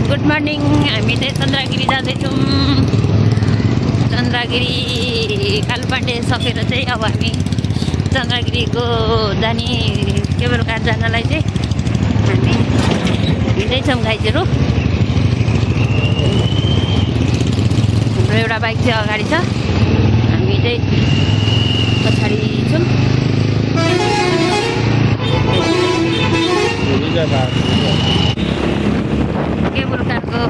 Good morning. हामी चाहिँ चन्द्रगिरी जाँदैछौँ। चन्द्रगिरी कालपाण्डे सकेर चाहिँ अब हामी चन्द्रगिरीको जाने केबल कार जानलाई चाहिँ हामी हिँड्दैछौँ गाइजहरू। हाम्रो एउटा बाइक चाहिँ अगाडि छ, हामी चाहिँ पछाडि छौँ। केबल कारको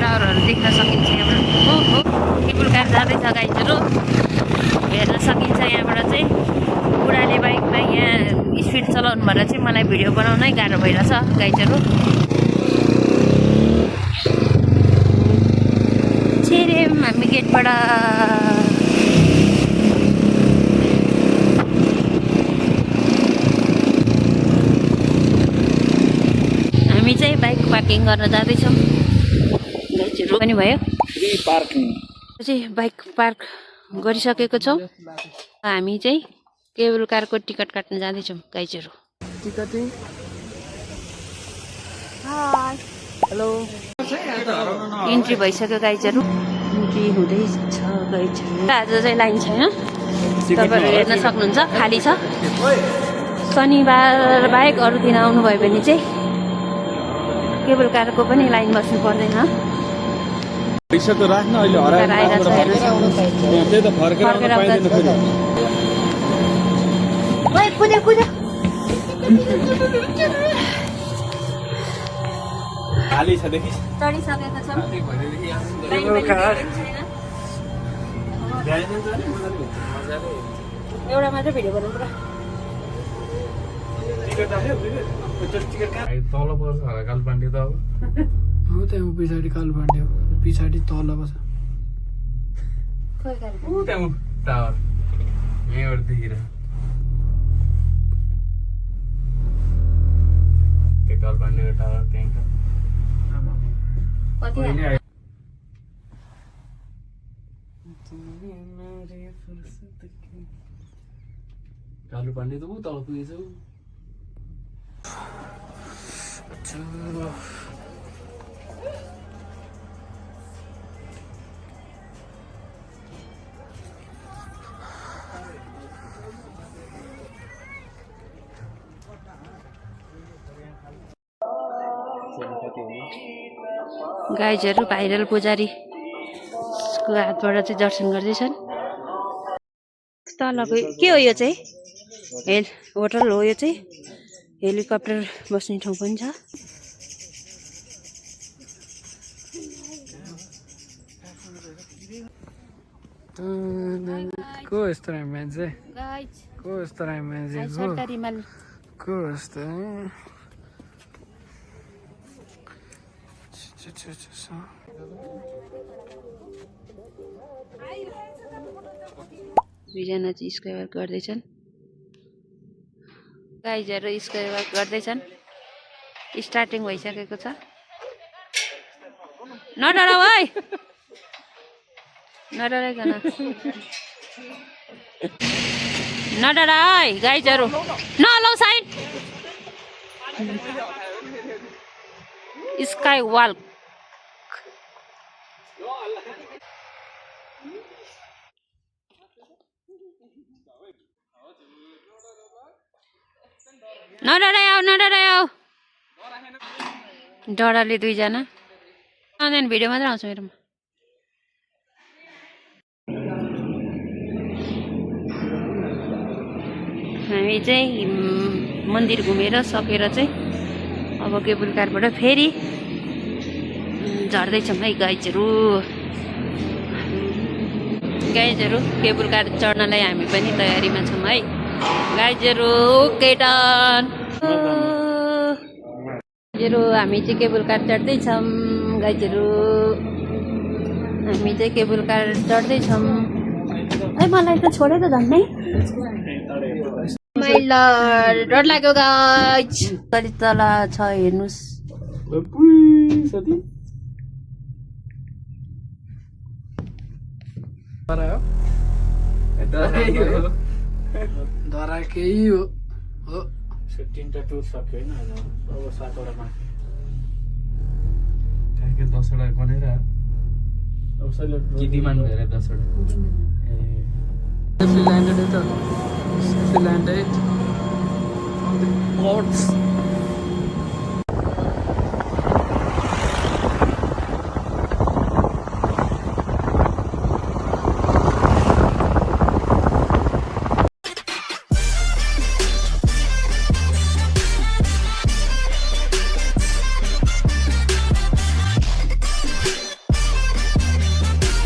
टावरहरू देख्न सकिन्छ यहाँबाट। हो केबल कार जाँदैछ गाइजहरू, हेर्न सकिन्छ यहाँबाट चाहिँ। बुढाले बाइकमा यहाँ स्पिड चलाउनु भएर चाहिँ मलाई भिडियो बनाउनै गाह्रो भइरहेछ गाइजहरू। छिर्यौँ हामी गेटबाट। हामी चाहिँ बाइक पार्किङ गर्न जाँदैछौँ गाइजहरू। पनि भयो चाहिँ बाइक पार्क गरिसकेको छौँ। हामी चाहिँ केबल कारको टिकट काट्न जाँदैछौँ गाइजहरू। हेलो, इन्ट्री भइसक्यो गाइजहरू। इन्ट्री हुँदैछ गाइजहरू। आज चाहिँ लाइन छैन, तपाईँहरू हेर्न सक्नुहुन्छ, खाली छ। शनिबार बाहेक अरू दिन आउनुभयो भने चाहिँ केबल कारको पनि लाइन बस्नु पर्दैन। खाली छ देखिस्, चढिसकेको छ। एउटा मात्रै भिडियो बनाउनु पर्छ। तल पर्छ होला कालपाण्डे त। अब हो त्यहाँ पछाडि कालपाण्डे हो, पछाडि तल पर्छ। त्यहाँ टावर यहाँबाट देखिरह त्यो कालपाण्डेको टावर त्यहीँ छ। कालपाण्डे त ऊ तल पुगेछ। गाइजहरू भाइरल पुजारीको हातबाट चाहिँ दर्शन गर्दैछन्। तलको के हो यो चाहिँ? होटल हो यो चाहिँ। हेलिकप्टर बस्ने ठाउँ पनि छ। को यस्तो मान्छे, को यस्तो मान्छे, सरकारी माल को यस्तो दुईजना चाहिँ स्क्वायर वर्क गर्दैछन्। गाइजहरू स्क्वायर वर्क गर्दैछन्। स्टार्टिङ भइसकेको छ। नडराऊ है, नडराइकन नडरा है गाइजहरू। नलौ साइड स्काई वाल्क। नडराऊ नडराऊ। डराले दुईजना अनलाइन भिडियो मात्रै आउँछ मेरोमा। हामी चाहिँ मन्दिर घुमेर सकेर चाहिँ अब केबल कारबाट फेरि झर्दैछौँ है गाइजहरू। गाइजहरू केबल कार चढ्नलाई हामी पनि तयारीमा छौँ है गाइजहरू। केटन गाइजहरू, हामी चाहिँ केबल कार चढ्दैछौँ गाइजहरू। हामी चाहिँ केबल कार चढ्दैछौँ। है मलाई त छोडे त झन्डै मैला डर लाग्यो गाइज। कति तल छ हेर्नुहोस्। धरा केही हो तिनवटा टुर सक्यो होइन अब 7वटा बाँकी ठ्याक्कै 10वटा गनेर अब सैलेट कि डिमान्ड भएर 10वटा ए सेफली ल्यान्डेड है त safely landed on the ports